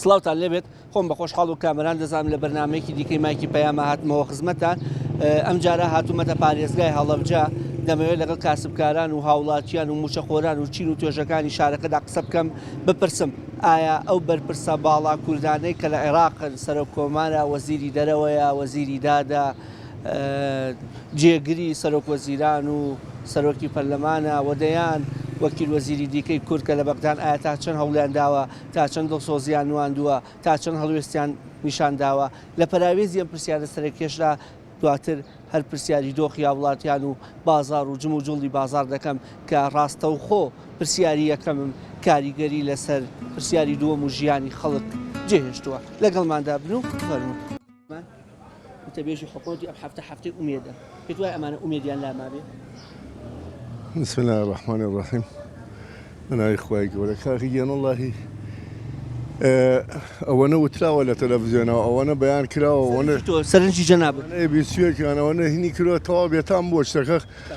سڵاوتان لێبێت خۆم بە خۆشحاڵ و کامەران دەزانم لە بەرنامەیەکی دیکەی مایکی پەیامە هاتمەوە خزمەتان. ئەم جارە هاتوومەتە پارێزگای هەڵەبجە دەمەوێت لەگەڵ کاسبکاران و هاوڵاتیان و موچەخۆران و چین و توێژەکانی شارەکەدا قسە بکەم بپرسم ئایا ئەو بەرپرسە باڵا کوردانەی کە لە عێراقن سەرۆکۆمارە وەزیری دەرەوەیە وەزیری دادا جێگری سەرۆکوەزیران و سەرۆکی پەرلەمانە وەدەیان وەکیل وەزیری دیکەی کورد کە لە بەغدان ئایا تا چەند هەوڵیان داوە تا چەند دڵسۆزیان نواندووە تا چەند هەڵوێستیان نیشان داوە لە پەراوێزی ئەم پرسیارە سەرکێشدا دواتر هەر پرسیاری دۆخی هاوڵاتیان و بازار و جم و جوڵی بازار دەکەم کە ڕاستەوخۆ پرسیاری یەکەمم کاریگەری لەسەر پرسیاری دووەم و ژیانی خەڵک جێهێشتووە لەگەڵماندا بن و فەرموو وتەبێژی حکومەتی ئەم هەفتەی ئومێدە پێت وایە ئەمانە ئومێدیان لاما بێ؟ بسم الله الرحمن الرحيم. أنا إخوائي قولك أخي والله أنا وتلا ولا تلفزيون أو أنا بيان كلا وأنا سرنجي جنابك أنا بيسويك أنا هني كلا تواب يتام بوش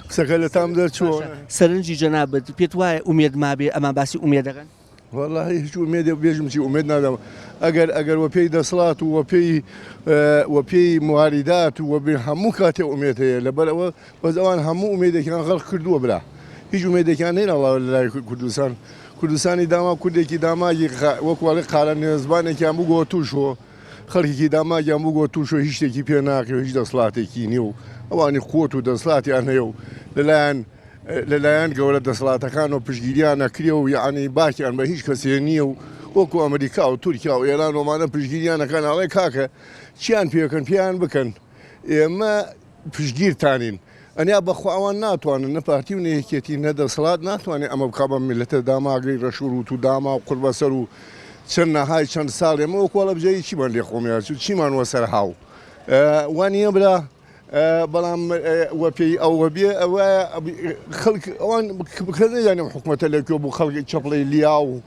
سكال تام در شو سرنجي جنابك بيت واي أميد ما بي أما باسي أميد أغن والله شو أميد بيجم شيء أميد نادم أجر وبي دصلات وبي مواردات وبي هموكات أميد هي لبلا وزمان همو أميد كان غرق كردو بلا هیچ أميد كان هنا الله لا کوردستانی داما کوردێکی داماگی وەکوڵی قالە نێزبانێکیان بگۆ تووشۆ خەڵکێکی داماگیان بگۆ تووشۆ هیچ شتێکی پێ ناکرێت هیچ دەسڵاتێکی نییە و ئەوانی خۆت و دەسڵاتیان هەیە و لەلایەن گەورە دەسڵاتەکان و پشگیریان نەکرێ و یعنی باکیان بە هیچ کەسێ نییە و وەکو ئەمریکا و تورکیا و ئێران ومانە پشگیریانەکان ئەڵێ کاکە چیان پێکەن پێیان بکەن ئێمە پشگیرتانین ئەنیا بەخوا ئەوان ناتوانن نەپارتی و نەیەکێتی نەدەسەڵات ناتوانێت ئەمە بکە بە میلەتە داماگەی ڕەشوروت و داما و قوربەسەر و چەند نەهای چەند ساڵ ئێمە وەکوڵە بجێی چیمان لێ خۆمیار چوو چیمان وەسەر هاو وانە برا بەڵام وەپێی ئەوە بێ ئەوە خەڵک ئەوان بکردنیانم حکوومەتە لەکوێ بوو خەڵکی چەپڵی لیا و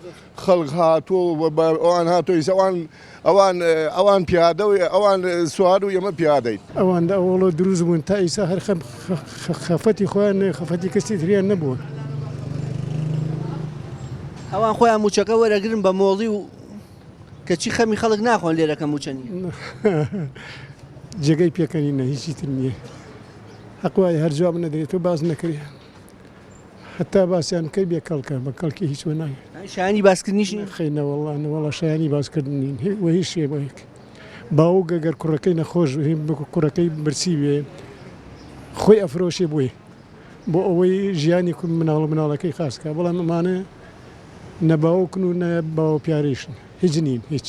خەڵک هاتۆ ئەوان هاتۆی ئەوان پیادە و ئەوان سوار و ئێمە پیادەین ئەوان ئەوڵۆ دروست بوون تا ئیسا هەر خەفەتی خۆیان خەفەتی کەسی تریان نەبووە ئەوان خۆیان موچەکە وەرەگرن بە مۆڵی و کەچی خەمی خەڵک ناخۆن لێرەکە موچەنی جێگەی پێکەنینە هیچی تر نییە حەقوای هەر جواب نەدرێت و باز نەکرێ حتا باسییان کەی بێ کەڵکە بە کەڵکی هیچ وە نایە شایانی باسکردنیش خەینە وەڵا شایانی باسکردنین وە هیچ شێ بۆ یەک باوک ئەگەر کوڕەکەی نەخۆش کوڕەکەی برسی بێ خۆی ئەفرۆشێ بۆی بۆ ئەوەی ژیانی مناڵ مناڵەکەی خاستکە بەڵام ئەمانە نەباوکن و نە باو پیارێشن هیچ نین هیچ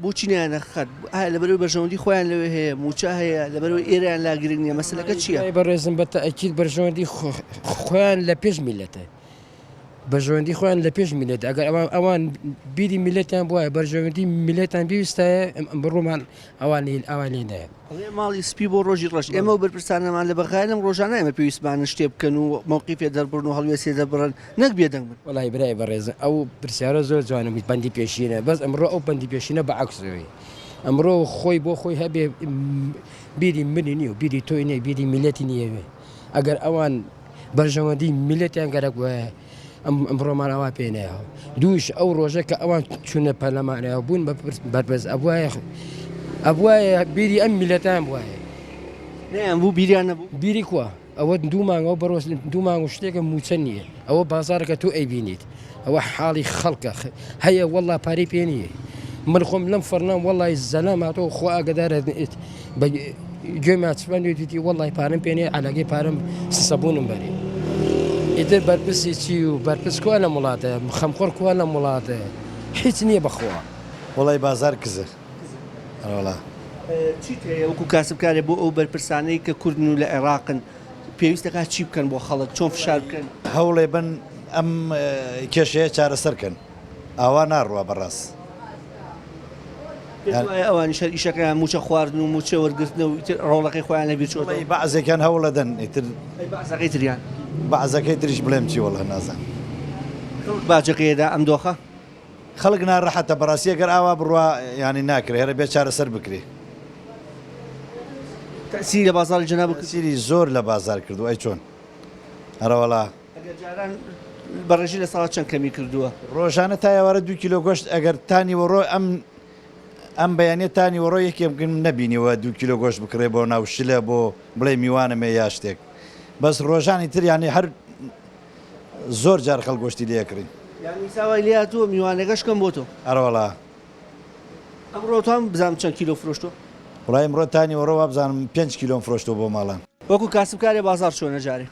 بۆچی نیانەخەت لەبەرەوەی بەرژەوەندی خۆیان لەوێ هەیە موچە هەیە لەبەرەوەی ئێرەیان لا گرنگ نییە مەسەلەکە چییە؟ بەڕێزم بە تەئەکید بەرژەوەندی خۆیان لە پێش میلەتە بەرژەوەندی خۆیان لە پێش میلەت ئەگەر ئەوان بیری میلەتیان بووە بەرژەوەندی میلەتان بویستایە بڕۆمان ئەوان لێدایە ماڵی سپی بۆ ڕۆژی ڕەش ئێمە و بەرپرسانەمان لە بەغایەم ڕۆژانە ئێمە پێویستمانە شتێ بکەن و مووقیفێ دەربڕن و هەڵوێسێ دەبڕن نەک بێدەنگ من وڵی برای بەڕێزە ئەو پرسیارە زۆر جوانە بەندی پێشینە بەس ئەمڕۆ ئەو بەندی پێشینە بە عکسەوەی ئەمڕۆ خۆی بۆ خۆی هەبێ بیری منی نییە و بیری تۆی نیە بیری میلەتی نیەوێ ئەگەر ئەوان بەرژەوەندی میلەتیان گەرەک وایە ئەمڕۆمان ئەوە پێێنەوە دووش ئەو ڕۆژە کە ئەوان چوونە پەرلەمانەوە بوون بەرپرس ئەبوایە بیری ئەم میلەتیان وایە نەیان بوو بیریان نەبوو بیری کووە ئەوە دوو مانگەوە بەڕۆژ دوو مانگ و شتێکە موچە نییە ئەوە بازارەکە تۆ ئەیبینیت ئەوە حاڵی خەڵکە هەیە وەڵا پارەی پێ نییە من خۆم لەم فەرنام وەڵی زەلام هاتەوە خۆ ئاگدارە گوێما چفەندی دیتی وەڵی پارەم پێێنێ عەلەگەی پارەم سەبوونم بەرێ ئیتر بەرپرسی چی و بەرپرس کووە لە وڵاتە خەمخۆر کووە لە وڵاتە هیچ نییە بەخوا وڵی بازار کزە چیت هەیە وەکو کاسبکارێ بۆ ئەو بەرپرسانەی کە کوردن و لە عێراقن پێویستەکە چی بکەن بۆ خەڵک چۆن فشار بکەن هەوڵێ بن ئەم کێشەیە چارەسەرکەن ئاوا ناڕوە بەڕاست ئەوانی شەر ئیشەکەیان موچە خواردن و موچە وەرگرتنە و ڕۆڵەکەی خۆیان لە بیرچۆتەوە بەعزێکیان هەوڵە دەن ئیتر بەعزەکەی تریان بەعزەکەی تریش بڵێم چی وەڵە نازان باجەکەیەدا ئەم دۆخە خەڵک ناڕەحەتە بەڕاستی ئەگەر ئاوا بڕوا ینی ناکرێ هەرە بێ چارەسەر بکرێ تەسیری لە بازاڕی جەناب سیری زۆر لە بازار کردو ئەی چۆن هەرەوەڵا بەڕێژی لە ساڵات چەند کەمی کردووە ڕۆژانە تا ئێوارە 2 کیلۆ گۆشت ئەگەر تانی وەڕۆ ئەم بەیانێت تانی وەڕۆ یەکێم نبینیوە 2 کیلۆ گۆشت بکڕێ بۆ ناوشلە بۆ بڵێ میوانەمێ یا شتێک بەس ڕۆژانی تریانی هەر زۆر جار خەڵ گۆشتی لێکردین یانی ساوای لێ هاتووە میوانەکەش کەم بۆ تۆ ئەرەوەڵا ئەمڕۆ تۆم بزانم چەند کیلۆ فرۆشتۆ وڵای ئەمڕۆ تانی وەڕۆ بزانم 5 کیلۆم فرۆشتۆ بۆ ماڵان وەکو کاسبکارێ بازار چۆنە جارێ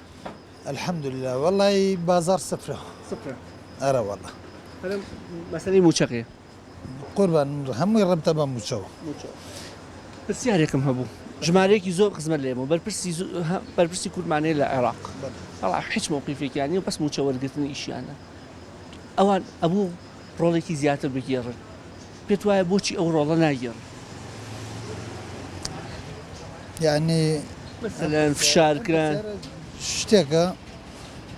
الحمدلله والله بازار صفرة أرى والله مەسەلەی موچەقەیە قربان همي ربطة بموشوا پرسیارێکم هەبوو ژمارەیەکی زۆر قزمەت لێمە بەرپرسی کورمانەیە لە عێراق بەڵام هیچ مووقیفێکیان نیە بەس موچە وەرگرتنی ئیشیانە ئەوان ئەبوو ڕۆڵێکی زیاتر بگێڕن پێت وایە بۆچی ئەو ڕۆڵە ناگێڕن يعني مثلا فشارکران شتێکە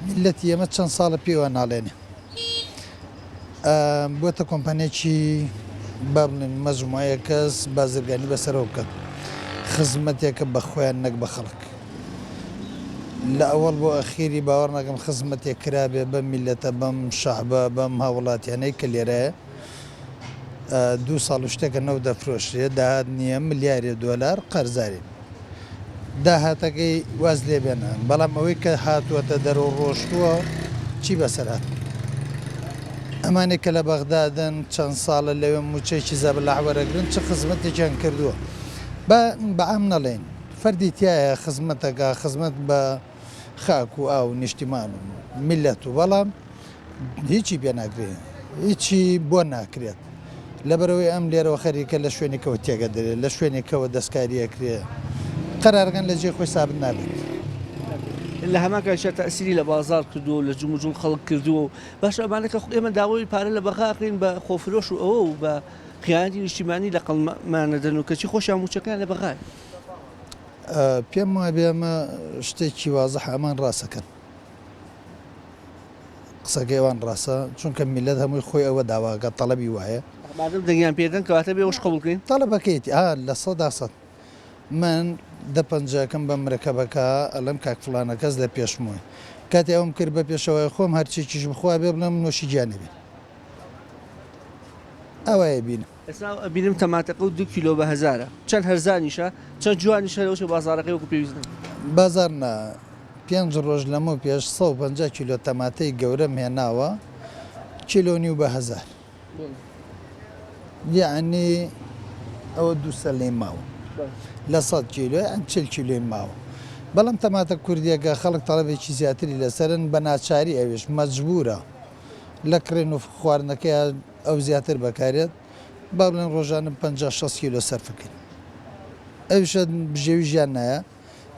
میلەتی ئێمە چەند ساڵە پێوە ناڵێنێ بۆتە کۆمپانیێکی با بڵێن مەجموعەیە کەس بازرگانی بەسەرەوە بکەن خزمەتێکە بە خۆیان نەک بە خەڵک لە ئەوەڵ بۆ ئەخیری باوەڕ ناکەم خزمەتێک کرابێ بەم میلەتە بەم شەعبە بەم هاوڵاتیانەی کە لێرەیە 2 ساڵ شتێکە نەو دەفرۆشرێ داهات نییە ملیارێ دۆلار قەرزاری داهاتەکەی واز لێ بێنە بەڵام ئەوەی کە هاتووەتە دەرەوە ڕۆشتووە چی بەسەرات ئەمانێک کە لە بەغدادن چەند ساڵە لەوێ موچەیەکی زەبە لە حوەرەگرن چه خزمەتێکیان کردووە بەعام نەڵێن فەردی تایە خزمەتەکە خزمەت بە خاک و ئاو نیشتیمان و میلەت و بەڵام هیچی پێ ناکرێت هیچی بۆ ناکرێت لەبەرەوەی ئەم لێرەوە خەریکە لە شوێنێکەوە تێگە دەرێت لە شوێنێکەوە دەستکاریەکرێ قەرارگەن لە جێ خۆی سابت نابێت لە هەماکەشە تەسیری لە بازار کردو لە جومجول خەڵک کردووە باش ئەمانەکە ئێمە داوای پارە لە بەخاقین بە خۆفرۆش و ئەوە و بە خیانەتی نیشتیمانی لە قەڵمانەدەن و کەچی خۆشیان موچەکان لە بەغای پێم وایە بێمە شتێکی وازەح ئەمان ڕاستەکەن قسەکەیوان ڕاستە چونکە میلەت هەمووی خۆی ئەوە داواکە تەڵەبی وایە مادەم دەنگیان پێدەن کەواتە بێ وەش قبولکەین تەڵەبەکەیتی لە 100 من دەپەنجەکەم بە مرەکەبەکە ئەلم کاک فلانە کەس لە پێشمووی کاتی ئەوم کرد بە پێشەوەی خۆم هەرچێکیش بخوا بێ بڵم نوۆشی گیانەبێ ئەوەیە بینم ئێستا بینم تەماتەقە و 2 کیلۆ بە هەزارە چەند هەرزانیشە چەند جوانیشە لەوشە بازارەکەی وەکو پێویستن بازار نا 5 ڕۆژ لەمە پێش 150 کیلۆ تەماتەی گەورەم هێناوە کیلۆنی و بە هەزار یعنی ئەوە 200 لێ ماوە لە 100 کیلۆ ئەم 40 کیلۆی ماوە بەڵام تەماتە کوردیەکە خەڵک تەڵەبێکی زیاتری لەسەرن بە ناچاری ئەوێش مەجبورە لە کرێن و خواردنەکەی ئەو زیاتر بەکارێت با بڵێن ڕۆژانە 50-60 کیلۆ سەرفەکەین ئەوشە بژێوی ژیان نایە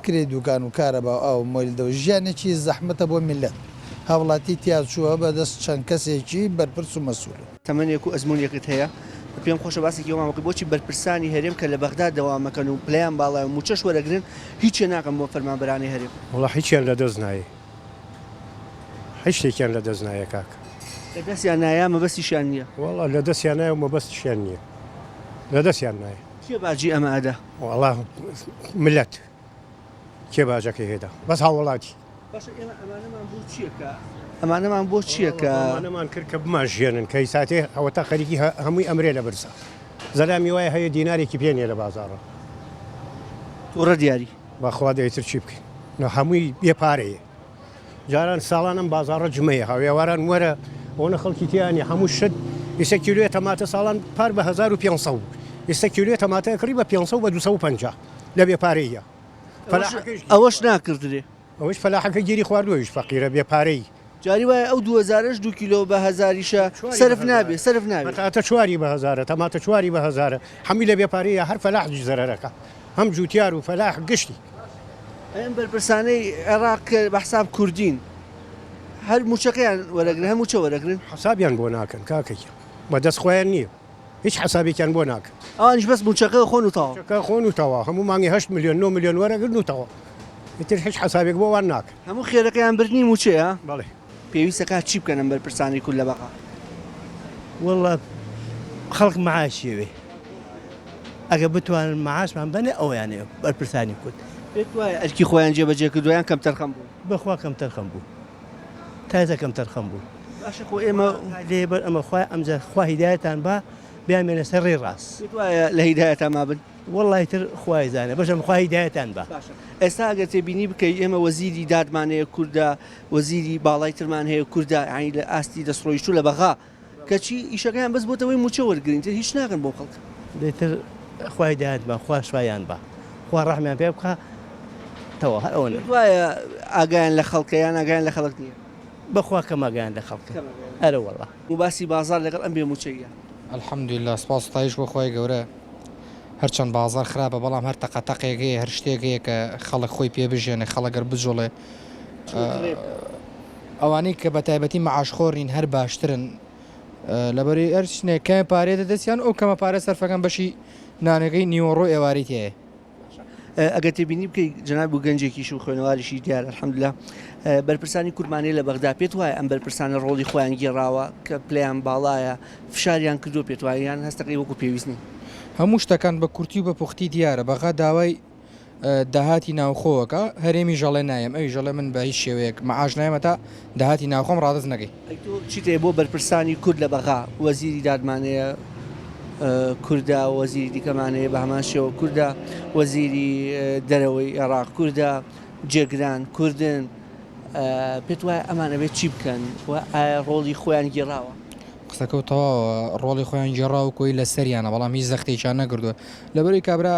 کرێ دوکان و کارە بە ئەو مۆلدە و ژیانێکی زەحمەتە بۆ میلەت هاوڵاتی تیاچووە بەدەست چەند کەسێکی بەرپرس و مەسوول تەمەنێک و ئەزمونیەکەت هەیە پێم خۆشە باسێکی وەڵامەکە بۆچی بەرپرسانی هەرێم کە لە بەغداد دەوامەکەن و پلیان باڵای و موچەش وەرەگرن هیچ ناکەم بۆ فەرمانبەرانی هەرێم وڵا هیچیان لە دەست نایە هیچ شتێکیان لە دەست نایە کاک لە دەستیان نایە مەبەستیشیان نییە وڵا لە دەستیان نایە و مەبەستیشیان نییە لە دەستیان نایە کێ باجی ئەمە ئەدا وڵا ملەت کێ باجەکەی هێدا بەس هاوڵاتی باشە ئێمە ئەمانەمان بۆ چییە کە ئەمانەمان کرد کە بماژێنن کە ساتێ ئەوەتا خەریکی هەمووی ئەمرێ لە برسا زەلامی وایە هەیە دینارێکی پێنیە لە بازاڕە تووڕە دیاری باخوا دەیتر چی بکەین هەمووی بێپارەیە جاران ساڵانم بازاڕە جمەیە هاوێواران وەرە ئەوە خەڵکی تیانی هەموو شت ئێستا کیلوێ تەماتە ساڵان پار بە 1500 ئێستا کیلوێ تەماتە کڕی بە 500 بە 250 لە بێپارەیە ئەوەش ناکردرێ ئەوش فەلاحەکە گیری خواردوەویش فەقیرە بێپارەی جاری وایە ئەو 2000ش 2 کیلۆ بە هەزاریشە سرف نابێ سرف نابێت تاتە چواری بە هەزارە تەماتە چواری بە هەزارە هەمی لە بێپارەیە هەر فەلاحی زەرەرەکە هەم جوتیار و فەلاح گشتی ئەم بەرپرسانەی عێراق بە حساب کوردین هەر موچەکەیان وەرەگرن هەموو چە وەرەگرن حسابیان بۆ ناکەن کاکەی بە دەست خۆیان نییە هیچ حسابێکیان بۆ ناکەن ئەوانیش بەس موچەکە خۆن و تاوە خۆن و تەوا هەموو مانگی 8 میلیۆن 9 میلیۆن وەرەگرن و تەوا ئیتر هیچ حسابێک بۆوان ناکەن هەموو خێرەکەیان برنی موچەیە بەڵێ پێویستەکە چی بکەن ئەم بەرپرسانی کورد لە بەقا والله خەڵک معاشیەوێ ئەگە بتوانن معاشمان بنێ ئەویانێ بەرپرسانی کورد پێت وایە ئەرکی خۆیان جێبەجێ کردویان کەم تەرخەم بوو بەخوا کەم تەرخەم بوو تازەکەم تەرخەم بوو باشە خۆ ئێمە لێبەر ئەمە ئەمجا خوا هیدایەتان بە بیامێنە سەر ڕێ ڕاست وایە لە هیدایەتە ما بن وەڵی تر خوای زانێ بەشم خوا هیدایەتان بە ئێستا ئەگەر تێبینی بکەی ئێمە وەزیری دادمانەیە کووردە وەزیری باڵای ترمان هەیە کووردە عین لە ئاستی دەسڕۆیشتو لە بەغا کەچی ئیشەکەیان بەس بۆتەوەی موچە وەرگرین تر هیچ ناکەن بۆ خەڵک دەیتر خوا هیدایەت بە خوا شوایان بە خوا ڕەحمیان پێ بکە تەوا هەر ئەوە وایە ئاگایان لە خەڵکەیان ئاگایان لە خەڵک نییە بەخوا کەماگەیان لە خەڵکە ئەرە وەڵا و باسی بازار لەگەڵ ئەم بێ موچەیە الحەمدولله سپاس ستایش بۆ خۆی گەورە هەرچەند بازار خراپە بەڵام هەر تەقەتەقێکەیە هەر شتێکەیە کە خەڵک خۆی پێ بژێنێ خەڵەگەر بجۆڵێ ئەوانەی کە بە تایبەتی مەعاشخۆڕین هەر باشترن لەبەری هەر شتێک کەمە پارێ دەدەستیان ئەو کەمە پارێ سەرفەکەم بەشی نانەکەی نیوەڕۆ ئێواری تەیە ئەگەر تێبینی بکەی جەناب و گەنجێکیش و خوێنەواریشی دیار الحەمدولله بەرپرسانی کورمانەی لە بەغدا پێت وایە ئەم بەرپرسانە ڕۆڵی خۆیان گێڕاوە کە پلیان باڵایە فشاریان کردو پێت وایەیان هەستەکەی وەکو پێویستنی هەموو شتەکان بە کورتی و بە پوختی دیارە بەغا داوای داهاتی ناوخۆوەکە هەرێمی ژەڵێ نایم ئەوی ژەڵێ من بە هیچ شێوەیەک مەعاش نایمە تا داهاتی ناوخۆم ڕادەست نەکەی چیتێ بۆ بەرپرسانی کورد لە بەغا وەزیری دادمانەیە کووردە وەزیری دیکەمانەیە بە هەمان شێوە کووردە وەزیری دەرەوەی عێراق کووردە جێگران کوردن پێت وایە ئەمانە بێت چی بکەن و ڕۆڵی خۆیان گێڕاوە قسەکەوتەوە ڕۆڵی خۆیان گێڕا و کۆی لە سەریانە بەڵام هیچ زەختێکیان نەکردووە لەبەری کابرا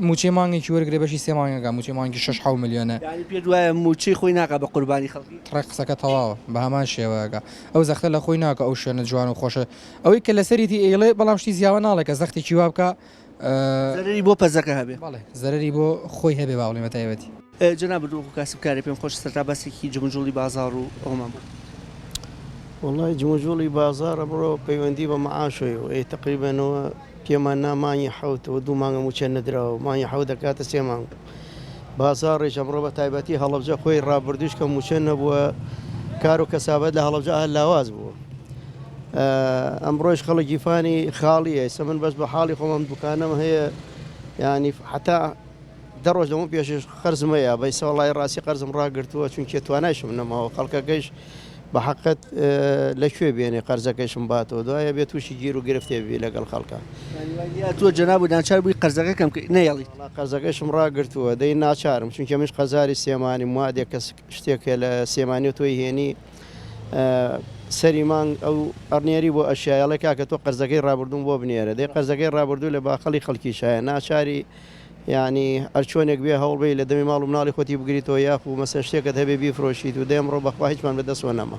موچێ مانگێکی وەرگێ بەشی سێ مانگەکە موچێ مانگی 6 میلیۆنە پێت وایە موچەی خۆی ناکە بە قوربانی خەڵکی تڕێ قسەکە تەواوە بە هەمان شێوەیەکە ئەو زەختە لە خۆی ناکە ئەو شوێنە جوان و خۆشە ئەوەی کە لە سەریتی ئێڵێ بەڵام شتی زیاوە ناڵێ کە زەختێکی وا بکە زەرری بۆ پەزەکە هەبێ زەرری بۆ خۆی هەبێ باوڵی مەتایبەتی جەناب بردووەکو کاسبکارێ پێم خۆش سەرتا باسێکی جمجوڵی بازار و ئەومان والله جمجوڵی بازارە بڕۆ پەیوەندی بە مەعاشۆی ئەی تقریبەنەوە پێمان نامانی حوتەوە دوو مانگە موچە نەدراوە مانی حەوت دەکاتە سێ مانگ بازاڕێژ ئەمڕۆ بە تایبەتی هەڵەبجە خۆی ڕابردوش کە موچە نەبووە کار و کەسابەت لە هەڵەبجە هەر لاواز بووە ئەمڕۆژ خەڵک گیفانی خاڵیە ئێستا من بەس بە حاڵی خۆمم دوکانم هەیە ینی حتا دە ڕۆژ لەمە پێشش خەرزمەیە بەی ساڵای ڕاستی قەرزم ڕاگرتووە چونکە توانایشم نەماوە خەڵکەکەیش بە حقت لەکوێ بێنێ قەرزەکەیشم باتەوە دوایە بێت تووشی گیر و گرفتێ بێ لەگەڵ خەڵکە تۆ جەناب و ناچار بووی قەرزەکەم نەیەڵی قەرزەکەشم ڕاگرتووە دەی ناچارم چونکە منش قەزاری سێمانی موادێک کەس شتێکە لە سێمانی تۆی هێنی سەری مانگ ئەو ئەرنێری بۆ ئەشیاڵی کاکە تۆ قەرزەکەی ڕابردوون بۆ بنێرە دەی قەرزەکەی ڕابردوو لە باخەڵی خەڵکی شایە ناچاری ینی ئەرچۆنێک بێ هەوڵبەی لە دەمی ماڵ و مناڵی خۆتی بگریتەوە یاخ و مەسەن شتێکت هەبێ بیفرۆشیت و دەیەمڕۆ بەخوا هیچمان بەدەستوە نەما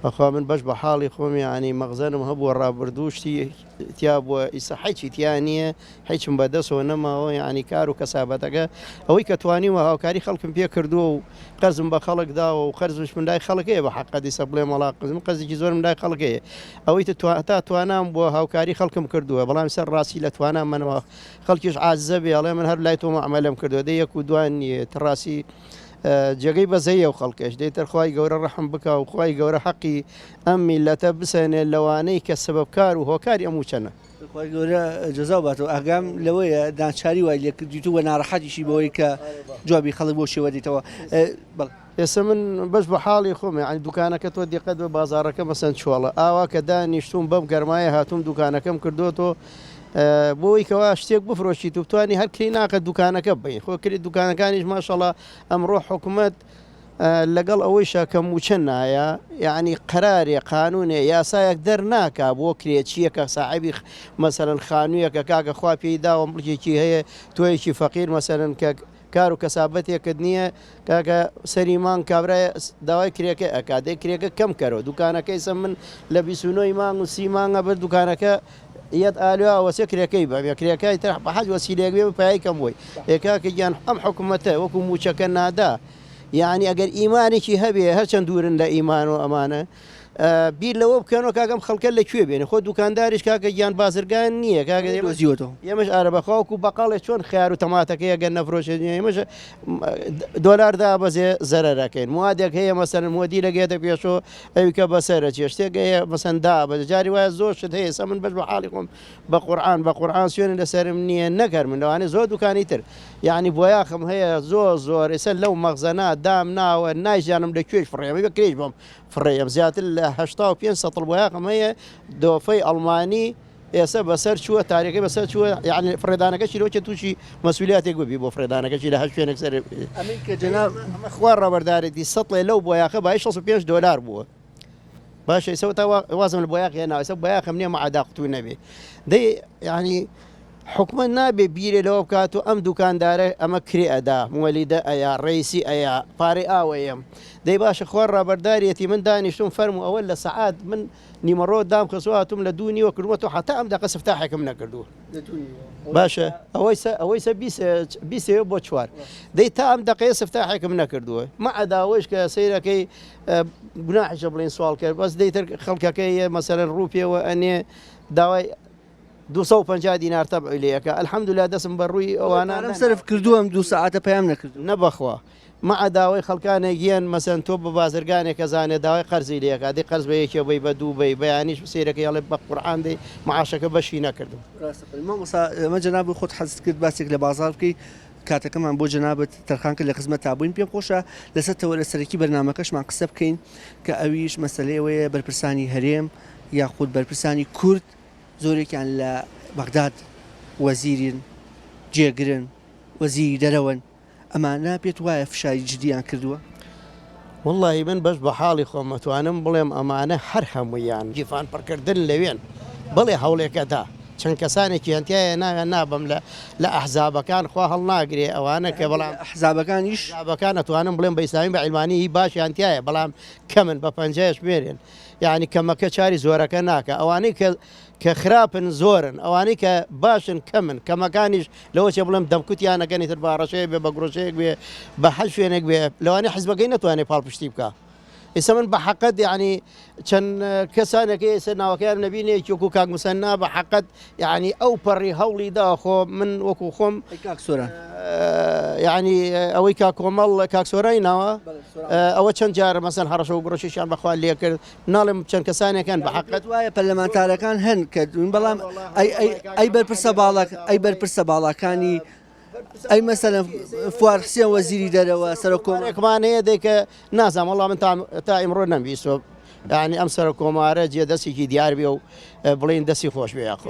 بەخوا من بەش بە حاڵی خۆم ینی مەغزەنم هەبووە ڕابردوو شتی تیا بووە ئیسە حیچی تیان نییە هیچم بەدەستەوە نەماوە ینی کار و کەسابەتەکە ئەوەی کە توانیوە هاوکاری خەڵکم پێ کردووە و قەرزم بە خەڵک داوە و قەرزش من لای خەڵکەیە بە حقا دیسە بڵێ مەڵا قزم قەزێکی زۆرم لای خەڵکەیە ئەوەی تا توانام بۆ هاوکاری خەڵکم کردووە بەڵام سەر ڕاستی لە توانام منەوە خەڵکیش عازە بێ ئەڵێ من هەر لای تۆ عملم کردووە دەی یەک و دوان نیە تڕاستی جێگەی بەزەیە و خەڵکەش دەیتر خی گەورە ڕەحم بکە و خی گەورە حەقی ئەم میلەتە بسێنێ لەوانەی کە سبەبکار و هۆکاری ئەموو چەنە گەورە جەزاو باتەوە ئاگام لەوەیە داچاری وای لێ کردیتو وە ناڕەحەتیشی بەوەی کە جوابی خەڵک بۆ شێوە دیتەوە ئێستا من بەش بە حاڵی خۆم ینی دوکانەکە تۆ دیقەت بە بازارەکە مەسەن چۆڵە ئاوا کە دانیشتوم بەم گەرمایە هاتووم دوکانەکەم کردو تۆ بۆی کەوا شتێک بفرۆشیت و توانی هەر کری ناکە دوکانەکە بین خۆ کردی دوکانەکانیش ماشەڵە ئەمڕۆ حکوومەت لەگەڵ ئەوەی شەکەم موچە نایە یعنی قەرارێ قانونێ یاسایەک دەرناکە بۆ کرێچیەکە ساحبی مەسەرەن خانوویەکە کاکە خوا پێی داوە مڵکێکی هەیە تۆیەکی فەقیر مەسەرەن کە کار و کەسابەتێکت نییە کاکە سەریمان کابرای داوای کرێکە ئەکادەی کرێکە کەم کەرەوە دوکانەکەی سە من لە 29 مانگ و 30 مانگە بەر دوکانەکە یەت ئالوا وەسێ کرێکەی بە کرێکای تر بە حەج وەسیلێک بێ پای کەم بۆی ئێکاکە گیان ئەم حکوومەتە وەکو موچەکە نادا یعنی ئەگەر ئیمانێکی هەبێ هەرچەند دوورن لە ئیمان و ئەمانە بیر لەوە بکەنەوە کاکەم خەڵکە لەکوێ بێنێ خۆ دوکانداریش کاکە گیان بازرگان نییە کاکە دۆزیوەتەوە ئێمەش ئارەبەخواوەکو بەقاڵێ چۆن خیار و تەماتەکەی گەن نەفرۆشێت ئێمەش دۆلار دابەزێ زەرەکەین موادێک هەیە مەسەن مودی لەگێتە پێشۆ ئەوکە بەسەرە چێ شتێک هەیە مەسەن دابەز جاری وایە زۆر شت هەیە سە من بەش بە حاڵی خۆم بە قورئان سوێنە لەسرم نییە نەکەر من لەوانێ زۆر دوکانی تر یعنی بۆیاخم هەیە زۆر ئێستا لەو مەغزەنا دام ناوە نایژانم لە کوێش فڕێمە بەکرێش بۆم فڕێم زیاتر لە 85 سەتڵ بۆیاخم هەیە دۆفەی ئەڵمانی ئێستا بەسەر چووە تاریەکەی بەسەر چووە یعنی فرێدانەکەشی لۆکە تووشی مەسئولیاتێک ببی بۆ فرێدانەکەشی لە هەش شوێنێک سەر ئەمریکا جەناب خوار ڕەبەردارێتی سەڵێ لەو بۆیاخە بای 65 دلار بووە باشە ئێستا تا وازم لە بۆیاخ هێناوە ئێستا بۆیاخم نییە مەعادا قوتوی نەبێ دەی یعنی حکومە نابێ بیرێ لەوە بکات و ئەم دوکاندارە ئەمە کرێ ئەدا مۆلیدە ئەیا ڕیسی ئەیا پارەی ئاوەیەم دەی باشە خوار ڕابەردارێتی من دانیشتم فەرمو ئەوە لە سەعات من نیمەڕۆ دام خسواتم لە دوونیوە کردوەوە حتا ئەم دەقە سفتاحێکم نەکردووە باشە ئەوەی بیسێ بۆ چوار دەی تا ئەم دقەیە سفتاحێکم نەکردووە مەعەداوەش کە سەیرەکەی گوناحیشە بڵێن سوال کرد بەس دەیتر خەڵکەکەی مەسەرەن ڕووپێەوە ئەنێ داوای 250 دینار تەبعی لەکە الحەمدوللا دەسم بە ڕووی ئەوانە سرف کردووەم 2 ساعتە پەیام نەکرد نەبەخوا مع داوای خەڵکانێک گیان مەسەن تۆ بە بازرگانێکە زانێت داوای قەرزی لەکە دەی قەرز بە یەکێ بی بە دوو بی بەیانیش سیرەکە یاڵێ بە قورئان دەی معاشەکە بەشی نەکردم ئەمە جەناب خۆت حەزت کرد باسێک لە بازار بکەی کاتەکەمان بۆ جەنابەت تەرخان کرد لە خزمەت تابووین پێم خۆشە لەسەر تەوەرە سەرەکی بەرنامەکەشمان قسە بکەین کە ئەویش مەسەلەیەوەیە بەرپرسانی هەرێم یاخود بەرپرسانی کورد زۆرێکیان لە بەغداد وەزیرین جێگرن وەزیری دەرەوەن ئەمانە پێت وایە فشاری جدیان کردووە والله من بەش بە حاڵی خۆمەتوانم بڵێم ئەمانە هەر هەمویان جیفان پڕکردن لەوێن بڵێ هەوڵێکەدا چەند کەسانێکی هەنتیایە ناوێن نابم لە ئەحزابەکان خوا هەڵ ناگرێ ئەوانە کە بەڵام ئەحزابەکانیش ئەحزابەکان ئەتوانم بڵێم بە ئیسلامی بە عیلمانی هی باش هەنتیایە بەڵام کەمن بە پەنجەیەش مێرێن یعنی کەمەکە چاری زۆرەکە ناکە ئەوانەی کە خراپن زۆرن ئەوانەی کە باشن کەمن کەمەکانیش لەوە چێ بڵێم دەمکوتیانەکەنی تر باڕەشەیە بێ بە گرۆشەیەک بێ بە هەر شوێنێک بێ لەوانەیە حیزبەکەی نەتوانێت پاڵپشتی بکە ئێستا من بە حەقەت یعنی چەند کەسانێکی ئێستا ناوەکەیان نەبینێکی وەکو کاک موسەنا بە حەقەت یعنی ئەو پەڕی هەوڵی داخۆ من وەکو خۆم کاکسۆران یعنی ئەوەی کاکۆمەڵ کاکسۆرای ناوە ئەوە چەند جارە مەسەن هەڕەشە و گرۆشیشان بەخوا لێ کرد ناڵێم چەند کەسانێکان بە حەقەت وایە پەرلەمانتارەکان هەن کردوین بەڵام ئەی بەرپرسە باڵاکانی ئەی مەسەلەن فواد حسێن وەزیری دەرەوە سەرۆکۆمارێکمان هەیە دەیکە نازانم وەڵام من تا ئیمڕۆ نەمبیستۆ یعنی ئەم سەرۆکۆمارە جێ دەستێکی دیار بێ و بڵین دەستی خۆش بێ یاخۆ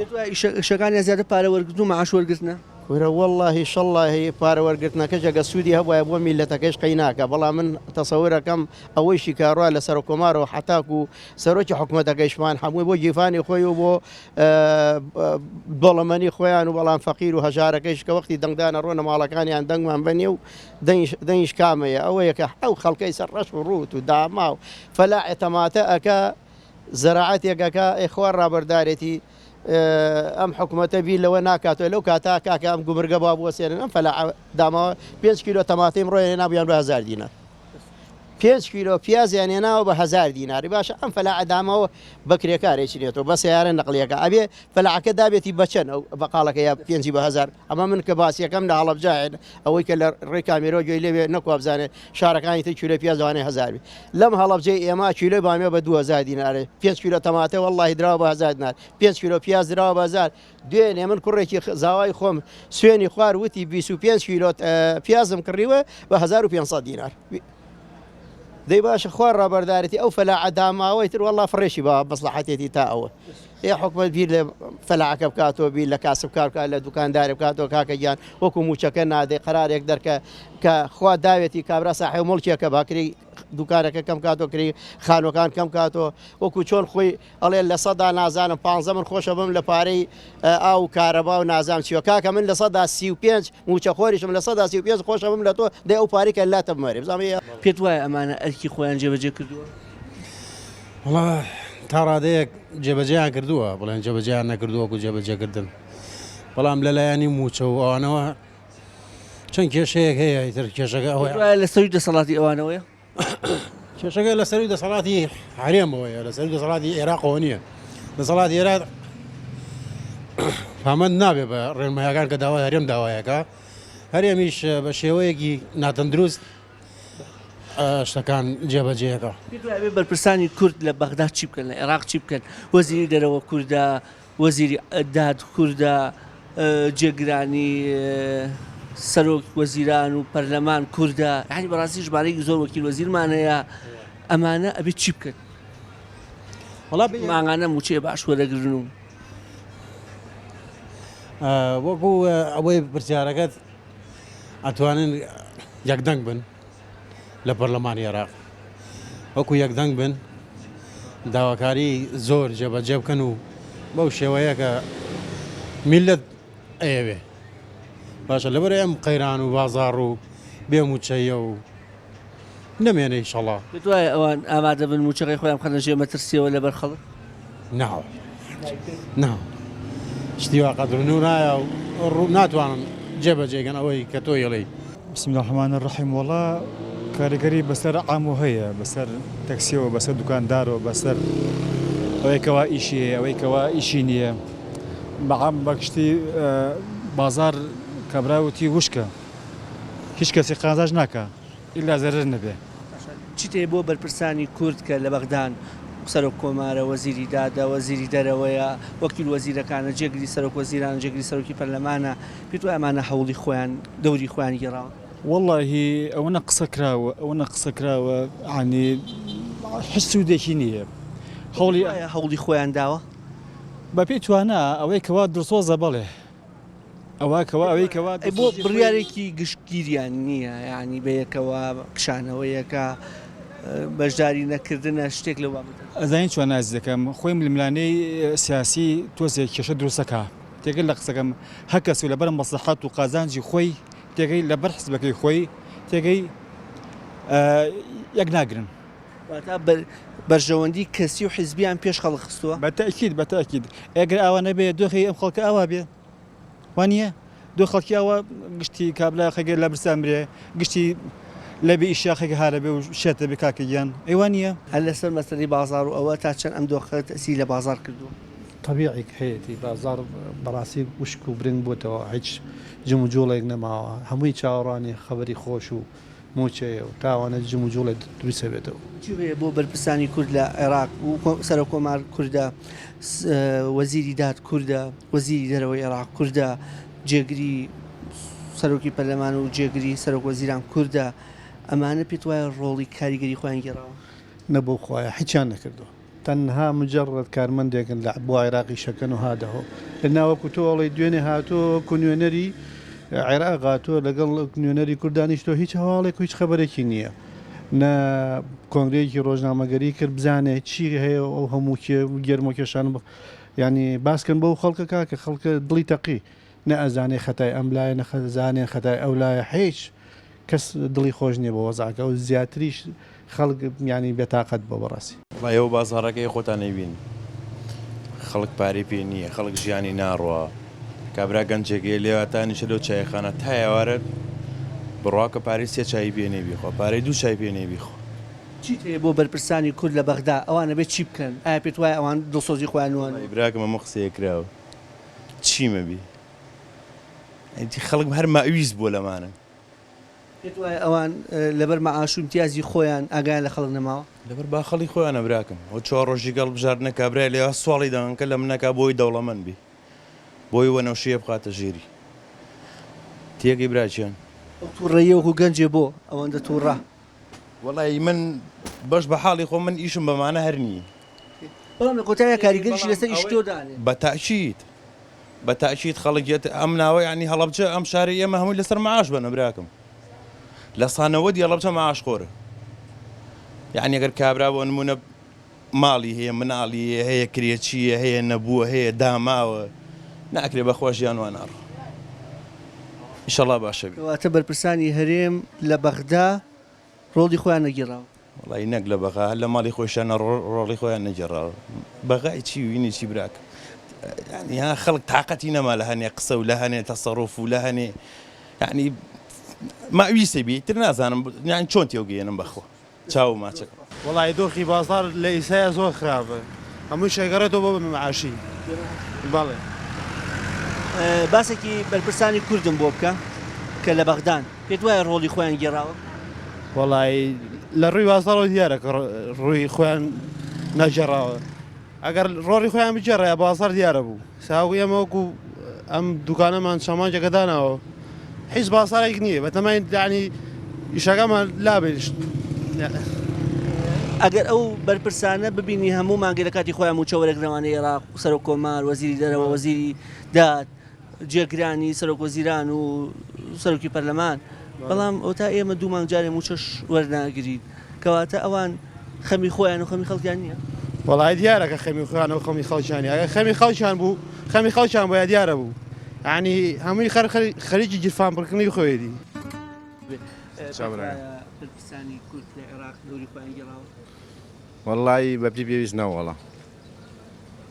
شەکانی زیاتر پارە وەرگرتن و معاش وەرگرتنە وەرە وەڵڵاهی شەڵڵاهی پارە وەرگرتنەکەش ئەگە سوودی هەبوایە بۆ میلەتەکەش قەی ناکە بەڵام من تەسەورەکەم ئەوەیشی کاڕوا لە سەرۆکۆمارەوە حتاک و سەرۆکی حکوومەتەکەیشمان هەمووی بۆ گیفانی خۆی و بۆ دۆڵەمەنی خۆیان و بەڵام فەقیر و هەژارەکەیش کە وەختی دەنگدانە ڕۆنە ماڵەکانیان دەنگمان بەنێ و دەنگیش کامەیە ئەوەیە کە ئەو خەڵکەی سەر ڕەش و ڕوت و داما و فەلاعی تەماتە ئەکە زەراعەتێکەکە ئێخوار ڕابەردارێتی ئەم حکوومەتە بیر لەوە ناکاتەوە لەو کاتا کاکە ئەم گومرگە با بوەسێنن ئەم فەلاع داماوە 5 کیلۆ تەماتەیم ڕۆیە نابیان بە 1000 دینار 5 کیلۆ پیازیان هێناوە بە 1000 دیناری باشە ئەم فەلاع داماوە بەکرێکارێکی نێتەوە بە سیارە نەقلیەکە ئەبێ فەلاعەکە دابێتی بەچەند ئەو بەقاڵەکە یا 5 بە 1000 ئەمە من کە باسیەکەم لە هەڵەبجاێن ئەوەی کە لە ڕێی کامێرۆ گوێی لێوێ نەکوا بزانێت شارەکانی تر کیلۆ پیاز دەوانێت 1000 بێ لەم هەڵەبجەی ئێمە کیلۆی بامێ بە 2000 دینارێ 5 کیلۆ تەماتە وەڵڵاهی دراوە بە 1000 دینار 5 کیلۆ پیاز دراوە بە 1000 دوێنێ من کوڕێکی زاوای خۆم سوێنی خوار وتی 25 کیلۆ پیازم کڕیوە بە 1500 دینار دەی باشە خوار ڕابەردارەتی ئەو فەلاعە داماوەی تر وەڵڵا فڕێشی بە مەسلحەتێتی تا ئەوە ئێ حکومەت بیر لە فەلاعەکە بکاتەوە بیر لە کاسب کار بکات لە دوکاندارێ بکاتەوە کاکە گیان وەکو موچەکە نادەی قەرارێک دەرکە کە خوا داوێتی کابرا ساحێ مڵکێکە باکری دوکانەکە کەم کاتۆ کری خانوەکان کەم کاتەوە وەکو چۆن خۆی ئەڵێ لە سەدا نازانم 15 من خۆشە بم لە پارەی ئاو کارەبا و نازام چیوە کاکە من لە سەدا 35 موچە خۆریشم لە سەدا 35 خۆشە بم لە تۆ دەی ئەو پارێکە لاتە بمەرێ بزانێ پێت وایە ئەمانە ئەرکی خۆیان جێبەجێ کردووە وڵا تا ڕادەیەک جێبەجێیان کردووە بڵێن جێبەجێیان نەکردووەکو جێبەجێکردن بەڵام لەلایەنی موچە و ئەوانەوە چەند کێشەیەک هەیە ئیتر کێشەکە ئەوەیە لە سەوی دەسەڵاتی ئەوانەوەیە کێشەکە لە سەروی دەسەڵاتی هەرێمەوەیە لە سەروی دەسەڵاتی عێراقەوە نییە دەسەڵاتی عێراق پامەند نابێ بە ڕێنمایەکان کە داوای هەرێم داوایەکە هەرێمیش بە شێوەیەکی ناتەندروست شتەکان جێبەجێەکە پێ بەرپرسانی کورد لە بەغدا چی بکەن لە عێراق چی بکەن وەزیری دەرەوە کووردە وەزیری داد کووردە جێگرانی سەرۆک وەزیران و پەرلەمان کووردە یعنی بەڕاستی ژمارەیەکی زۆر وەکیل وەزیرمان هەیە ئەمانە ئەبێت چی بکەن ماغانە موچێ باش وەرەگرن و وەکو ئەوەی پرسیارەکەت ئەتوانن یەکدەنگ بن لە پەرلەمانی عێراق وەکو یەکدەنگ بن داواکاری زۆر جێبەجێ بکەن و بەو شێوەیە کە میلەت ئەیەوێ باشە لەبەر ئەم قەیران و بازاڕ و بێموچەیە و نەمێنە ئینشەڵا دوای ئەوان ئامادە بن موچەکەی خۆیان بخەنە ژێ مەترسیەوە لەبەر خەڵک ناوە ناو شتی وا قەدرن و نایە و ناتوانن جێبەجێگەن ئەوەی کە تۆ یڵێ بسم الله الرحمن الرحیم وڵا کاریگەری بەسەر عام و هەیە بەسەر تەکسیەوە بەسەر دوکاندارەوە بەسەر ئەوەی کەوا ئیشی هەیە ئەوەی کەوا ئیشی نییە بەعام بەگشتی بازار کەبراوتی وشکە هیچ کەسی قازاش ناکە ئیلا زەرر نەبێ چی تێ بۆ بەرپرسانی کورد کە لە بەغدان سەرۆک کۆمارە وەزیری دادا وەزیری دەرەوەیە وەکیل وەزیرەکانە جێگری سەرۆک وەزیران جێگری سەرۆکی پەرلەمانە پێت وایە ئەمانە هەوڵی خۆیان دەوری خۆیان گێڕاوە واللهی ئەوەنە قسە کراوە ئەوەنە قسە کراوە عنی حس سوودێکی نییە هەوڵی خۆیان داوە بە پێی توانە ئەوەی کەوا درسۆزە بەڵێ ئەوەی کەوا بۆ بڕیارێکی گشتگیریان نییە یعنی بەیەکەوە کشانەوەیەکە بەشداری نەکردنە شتێک لە ئەزانین چۆن ناز دەکەم خۆی ململانەی سیاسی تۆزێک کێشە دروستەکە تێگەل لە قسەکەم هەکەس و لەبەر مەسلحات و قازانجی خۆی تێگەی لەبەر حزبەکەی خۆی تێگەی یەک ناگرن بەرژەوەندی کەسی و حیزبیان پێش خەڵک خستووە بەتەکید ئەگەر ئاوا نەبێ دۆخی ئەم خەڵکە ئاوا بێ وانە دو خەڵکی ئەوە گشتی کابلا خەگەر لە برسان برێ گشتی لەبێ ئیشاخێک هارە بێ و شێتە بێ کاکەگیان ئەیوانە هەر لەسەر مەسەری بازار و ئەوە تا چەند ئەم دۆخە تەسی لە بازار کردووە طبیعی هەیەی بازار بەڕاستی وشک و برنگ بووتەوە هیچ جم و جۆڵێک نەماوە هەمووی چاوەڕانی خەبەری خۆش و موچەیە و تاوانە جم و جۆڵێک دروستە بێتەوە چێ بۆ بەرپرسانی کورد لە عێراق و سەرۆک کۆمار کووردە وەزیری داد کووردە وەزیری دەرەوەی عێراق کووردە جێگری سەرۆکی پەرلەمان و جێگری سەرۆک وەزیران کووردە ئەمانە پێت وایە ڕۆڵی کاریگەری خۆیان گێڕاوە نەبوو خۆیان هیچیان نەکردووە تەنها مجرد کارمەندێکن لە بۆ عێراقی شەکەن و هادەهۆ لە ناوەکو تۆڵی دوێنێ هاتۆ کونوێنەری عێراق هاتۆ لەگەڵ نوێنەری کوردانیش تۆ هیچ هەواڵێک و هیچ خەبەرێکی نییە نە کۆنگرەیەکی ڕۆژنامەگەری کرد بزانێ چی هەیە ئەو هەموو گەرمۆ کێشان ینی باسکەن بەو خەڵکە کاکە خەڵکە دڵی تەقی نە ئەزانێ خەتای ئەم لایە نەخەزانێ خەتای ئەو لایە هیچ کەس دڵی خۆش نییە بە وەزاکە و زیاتریش خەڵک ینی بێتاقەت بۆ بەڕاستی ئەو بازارەکەی خۆتان نەیبین خەڵک پارەی پێ نییە خەڵک ژیانی ناڕوە کابرا گەنجێکی لێواتانیشە لەو چایخانە تا ئێوارە بڕواکە پارەی سێ چای پێ نەبیخۆ پارەی دوو چای پێ نەبیخۆ چی تێ بۆ بەرپرسانی کورد لە بەغدا ئەوانە بێت چی بکەن ئایا پێت وایە ئەوان دڵسۆزی خۆیانوان براکەمە مە قسەیە کراوە چیمەبی خەڵک هەر ماویست بۆ لەمانە پێت وایە ئەوان لەبەر مەعاش و امتیازی خۆیان ئاگایان لە خەڵک نەماوە لەبەر باخەڵی خۆیانە براکەم ئەو 4 ڕۆژی گەڵ بژاردنە کابرای لێوە سواڵی داوانکە لە منەکە بۆی دەوڵەمەند بی بۆی وەنەوشیە بخاتە ژیری تێگەی براچیان تووڕێیە وەکو گەنجێ بۆ ئەوەندە تووڕە وەڵی من بەش بە حاڵی خۆ من ئیشم بەمانە هەرنی بەڵام لە کۆتایە کاریگەریشی لەسەر ئیشتۆدانێ بە تاکید خەڵکیێت ئەم ناوە ینی هەڵەبجە ئەم شاری ئێمە هەمووی لەسەر مەعاش بنە براکەم لە سانەوە دی هەڵەبجە مەعاش خۆرە یعنی ئەگەر کابرا بۆ نمونە ماڵی هەیە مناڵی هەیە کرێچیە هەیە نەبووە هەیە داماوە ناکرێ بەخۆش یانوان ناڕ ئینشەڵا باشە واتە بەرپرسانی هەرێم لە بەغدا ڕۆڵی خۆیان نەگیراوە وڵی نەک لە بەغا لە ماڵی خۆشیانە ڕۆڵی خۆیان نەجێڕاوە بەغای چی وینی چی براک ینی خەڵک تااقەتی نەما لە هەنێ قسە و لە هەنێ تەسەڕۆف و لە هەنێ یعنی ماویستە بی تر نازانم یان چۆن تێوگەێنم بەخۆ چاو ماچەکە وڵی دۆخی بازار لە ئیسایە زۆر خراپە هەموو شەگەڕێتەوە بۆ معاشی بەڵێ باسێکی بەرپرسانی کوردم بۆ بکە کە لە بەغدان پێت وایە ڕۆڵی خۆیان گێڕاوە وڵی لە ڕووی بازارەوە دیارە کە ڕووی خۆیان نەجێڕاوە ئەگەر ڕۆڵی خۆیان بجێڕێ بازار دیارە بوو ساوی ئەمەوەکو ئەم دوکانەمان شەمانجەکە داناوە هیچ بازارێک نییە بەتەمای دانی ئیشەکەمان لابێش ئەگەر ئەو بەرپرسانە ببینی هەموو مانگە لە کاتی خۆیان موچە وەرەگرەوانەی عێراق سەر و کۆمار وەزیری دەرەوە وەزیری داد جێگرانی سەرۆک وەزیران و سەرۆکی پەرلەمان بەڵام ئەو تا ئێمە دوو مانگ جارێ موچەش وەرناگرین کەواتە ئەوان خەمی خۆیان و خەمی خەڵکیان نییە وڵای دیارە کە خەمی خۆیان و خەمی خەڵکیانی ئەگەر خەمی خەڵکیان بوو خەمی خەڵکیان بۆیە دیارە بوو یعنی هەمووی خەریکی گیرفان بڕکردنی خۆیەتی بەرپرسانی کورد لە عێراق دەوری خۆیان گێڕاوە وەڵی بە پێی پێویست نەوەڵە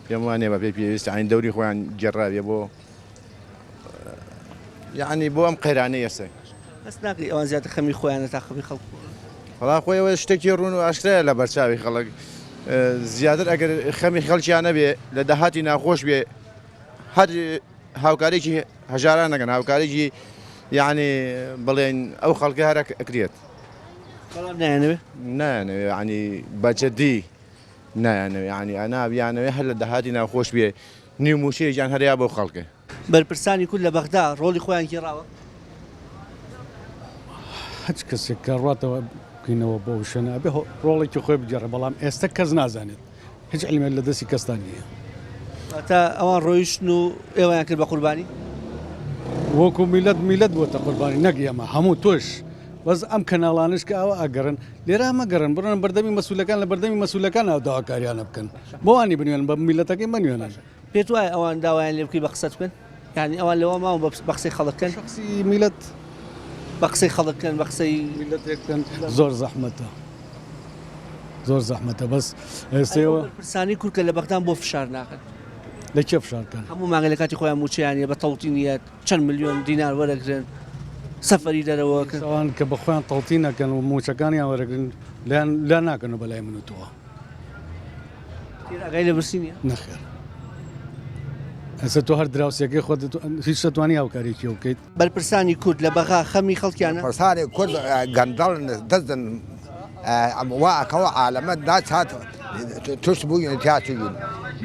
پێم وانێ بە پێی پێویست عین دەوری خۆیان گێڕاوێ بۆ یعنی بۆ ئەم قەیرانەی ئێستا هەست ناکەی ئەوان زیاتر خەمی خۆیانە تا خەمی خەڵک وڵا خۆیەوە شتێکی ڕوون و ئاشترایە لە بەرچاوی خەڵک زیاتر ئەگەر خەمی خەڵکیان نەبێ لە داهاتی ناخۆش بێ هەر هاوکارێکی هەژاران نەکەن هاوکارێکی یعنی بڵێن ئەو خەڵکە هەرە ئەکرێت بەڵام نایانەوێ نایانەوێ ینی بەجددی نایانەوێ ینی ئەنابیانەوێ هەر لە داهاتی ناخۆش بێ نیوموشەیەکیان هەریا بۆ خەڵکە بەرپرسانی کورد لە بەغدا ڕۆڵی خۆیان گێڕاوە هەچ کەسێک کە ڕاتەوە بکەینەوە بۆ شوێنە بێ ڕۆڵێکی خۆی بگێڕێ بەڵام ئێستا کەس نازانێت هیچ علمێت لە دەستی کەستان نییە تا ئەوان ڕۆیشتن و ئێوەیان کرد بە قوربانی وەکو میلەت بووە قوربانی نەک ئێمە هەموو تۆش بەس ئەم کەناڵانش کە ئەوە ئەگەڕن لێرە مەگەڕن بڕن بەردەمی مەسوولەکان لە بەردەمی مەسوولەکان ئەو داواکاریانە بکەن بۆوانی بنوێن بە میلەتەکەی منوێنە پێت وایە ئەوان داوایان لێ بکەی بە قسەت بکەن یعنی ئەوان لەوە ماوە بە قسەی خەڵکەن میلەت بە قسەی خەڵکەن بە قسەی میلەتێکن زۆر زەحمەتە بەس ئێستەوە بەرپرسانی کورد کە لە بەغدان بۆ فشار ناکەن لە کێ فشارکەن هەموو مانگە لە کاتی خۆیان موچەیانە بە تەوتینیەت چەند ملیۆن دینار وەرەگرن سەفەری دەرەوە ئەوان کە بە خۆیان تەڵتی نەکەن و موچەکانیان وەرەگرن لا ناکەن و بەلای منوتەوە ئەگەی لە برسی نییە نەخێر ئەسە تۆ هەر دراوسەکەی خۆت هیچ دەتوانی هاوکاریکی و بکەیت بەرپرسانی کورد لە بەغا خەمی خەڵکیانە پرسانی کورد گەندەڵ دەستن واکەوە عالەمەت ناچات توش بووین تیاچوین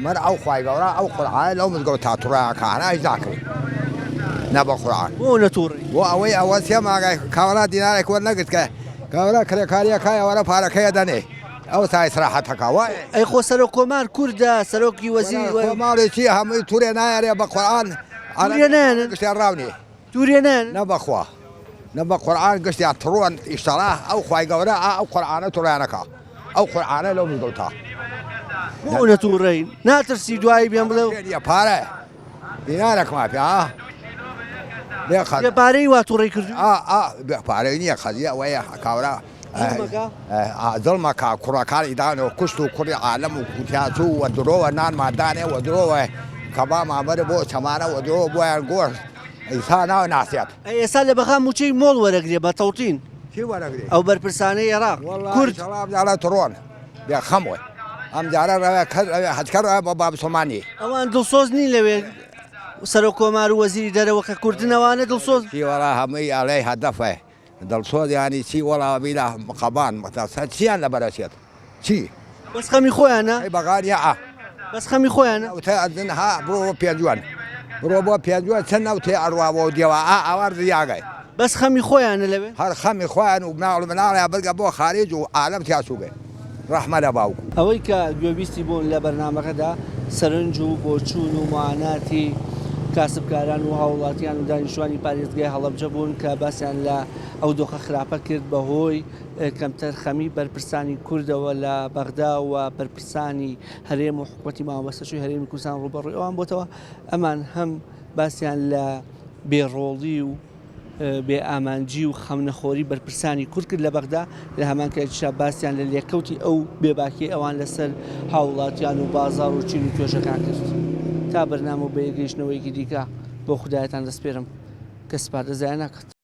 من ئەو خوای گەورە ئەو قورعانە لەو مزگەوت تاتوڕایەکانە هیچ ناکەین نەبە قورعان بۆ نەتوڕی بۆ ئەوەی ئەوە سێ ماگای کاوەرا دینارێک وەرنەگرت کە کاوەرا کرێکاریەکای ئەوەرە پارەکەیە دەنێ ئەو سای سراحەتەکە وایە ئەی خۆ سەرۆک کۆمار کووردە سەرۆکی وەزیری کۆماڵێکی هەمووی توورێ نایەرێ بە قورعان گشتیان ڕاونێ توورێنان نەبەخوا نەبە قورعان گشتیان تڕوان ئیشتەڵا ئەو خوای گەورە ئەو قورعانە تووڕیانەکە ئەو قورعانە لەو مزگەوتە بۆ نەتوڕین ناترسی دوایی بێن بڵێ پارە دینارێک ماپێ پارەی وا تووڕی کرد پارەی نییە خەزیە ئەوەیە کاورە دڵمەکە کوڕەکانی دانەوە کوشت و کوڕی عالەم و کوتیاچوو وە درۆوە نانمادانێ وە درۆوە کەبا مامەرە بۆ چەمانە وە درۆ بۆیان گۆشت ئیسا ناوە ناسێت ئێستا لە بەخام موچەی مۆڵ وەرەگرێ بە تەوتین ئەو بەرپرسانەی عێراق کورد تڕۆن بێ خەموە ئەم جارە ڕەوێ هەچکەڕە بە بابسۆمانی ئەوان دڵسۆز نین لەوێ سەرۆک کۆمار و وەزیری دەرەوە کە کوردنەوانە دڵسۆز وەڵا هەمووی ئەڵێ هەدەفە دڵسۆز ینی چی وەڵاوە بیلا مقەبان مەتەسە چیان لە بەرەچێت چی بەس خەمی خۆیانە بەغانیا بەس خەمی خۆیانە ئەدن ها بڕۆ پێنجوان بڕۆ بۆ پێنجوە چەند نەوتێ ئەڕواوە و دێوە ئاوار زیاگای بەس خەمی خۆیانە لەوێ هەر خەمی خۆیان و مناڵ مناڵیان بگە بۆ خارج و عالەم تیاچووگە ڕەحمە لە باوکو ئەوەی کە گوێبیستی بوون لە بەرنامەکەدا سەرنج و بۆچوون و معاناتی کاسبکاران و هاوڵاتیان و دانیشتوانی پارێزگای هەڵەبجە بوون کە باسییان لە ئەو دۆخە خراپە کرد بەهۆی کەمتەر خەمی بەرپرسانی کوردەوە لە بەغدا و بەرپرسانی هەرێم و حکومەتی مامۆستاشوی هەرێمی کوردستان ڕوبەڕووی ئەوان بۆتەوە ئەمان هەم باسییان لە بێڕۆڵی و بێ ئامانجی و خەمنەخۆری بەرپرسانی کورد کرد لە بەغدا لە هەمان کاتیشا باسییان لە لێکەوتی ئەو بێباکی ئەوان لەسەر هاوڵاتیان و بازار و چین و توێژەکان کرد تا بەرنامە بە یەگەیشتنەوەیەکی دیکە بۆ خودایەتان دەسپێرم کە سپاردەزای ناکات.